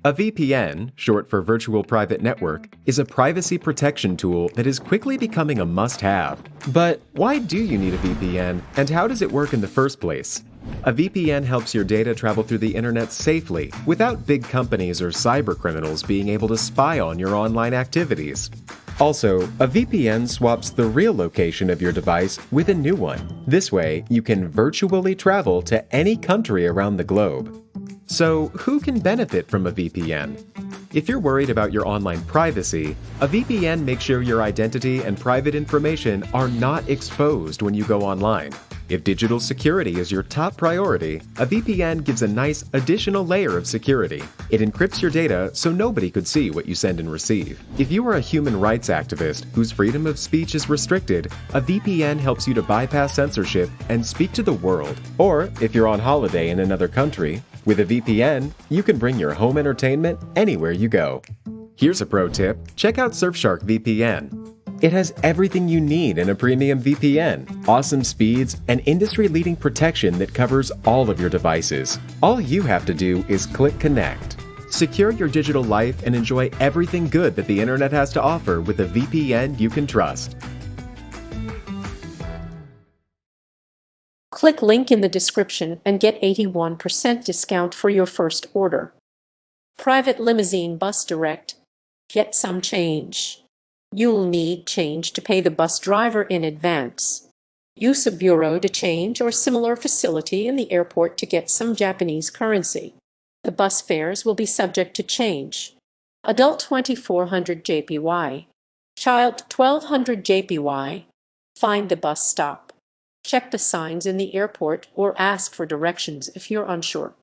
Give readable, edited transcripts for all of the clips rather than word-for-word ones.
A VPN, short for Virtual Private Network, is a privacy protection tool that is quickly becoming a must-have. But why do you need a VPN, and how does it work in the first place? A VPN helps your data travel through the internet safely, without big companies or cybercriminals being able to spy on your online activities. Also, a VPN swaps the real location of your device with a new one. This way, you can virtually travel to any country around the globe. So, who can benefit from a VPN? If you're worried about your online privacy, a VPN makes sure your identity and private information are not exposed when you go online. If digital security is your top priority, a VPN gives a nice additional layer of security. It encrypts your data so nobody could see what you send and receive. If you are a human rights activist whose freedom of speech is restricted, a VPN helps you to bypass censorship and speak to the world. Or, if you're on holiday in another country, with a VPN, you can bring your home entertainment anywhere you go. Here's a pro tip: check out Surfshark VPN. It has everything you need in a premium VPN, awesome speeds, and industry-leading protection that covers all of your devices. All you have to do is click connect. Secure your digital life and enjoy everything good that the internet has to offer with a VPN you can trust. Click link in the description and get 81% discount for your first order. Private limousine bus direct. Get some change. You'll need change to pay the bus driver in advance. Use a bureau de change or similar facility in the airport to get some Japanese currency. The bus fares will be subject to change. Adult 2400 JPY. Child 1200 JPY. Find the bus stop. Check the signs in the airport or ask for directions if you're unsure.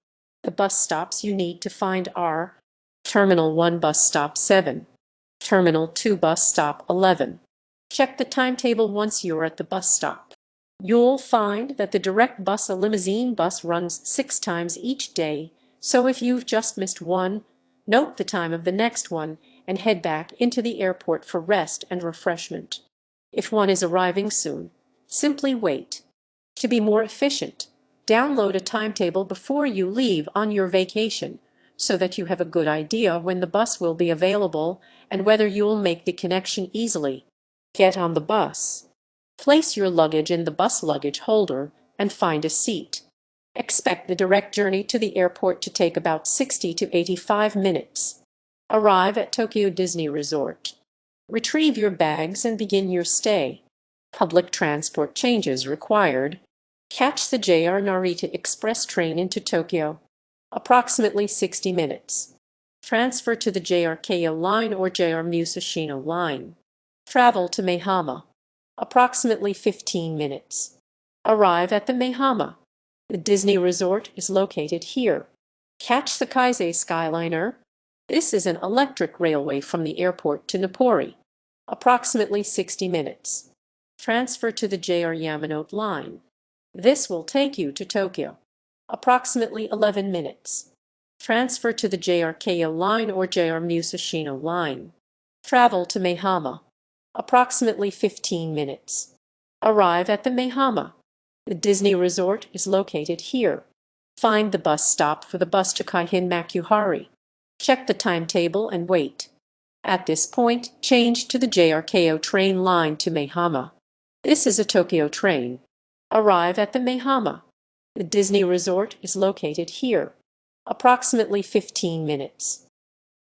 The bus stops you need to find are Terminal 1 Bus Stop 7, Terminal 2 Bus Stop 11. Check the timetable once you're at the bus stop. You'll find that the direct bus, a limousine bus, runs 6 times each day, so if you've just missed one, note the time of the next one and head back into the airport for rest and refreshment. If one is arriving soon, simply wait. To be more efficient, download a timetable before you leave on your vacation so that you have a good idea when the bus will be available and whether you'll make the connection easily. Get on the bus. Place your luggage in the bus luggage holder and find a seat. Expect the direct journey to the airport to take about 60 to 85 minutes. Arrive at Tokyo Disney Resort. Retrieve your bags and begin your stay. Public transport changes required. Catch the JR Narita Express train into Tokyo. Approximately 60 minutes. Transfer to the JR Keio line or JR Musashino line. Travel to Maihama. Approximately 15 minutes. Arrive at the Maihama. The Disney Resort is located here. Catch the Kaisei Skyliner. This is an electric railway from the airport to Napori. Approximately 60 minutes. Transfer to the JR Yamanote line. This will take you to Tokyo. Approximately 11 minutes. Transfer to the JR Keio line or JR Musashino line. Travel to Maihama. Approximately 15 minutes. Arrive at the Maihama. The Disney Resort is located here. Find the bus stop for the bus to Kaihin Makuhari. Check the timetable and wait. At this point, change to the JR Keio train line to Maihama. This is a Tokyo train. Arrive at the Maihama. The Disney Resort is located here. Approximately 15 minutes.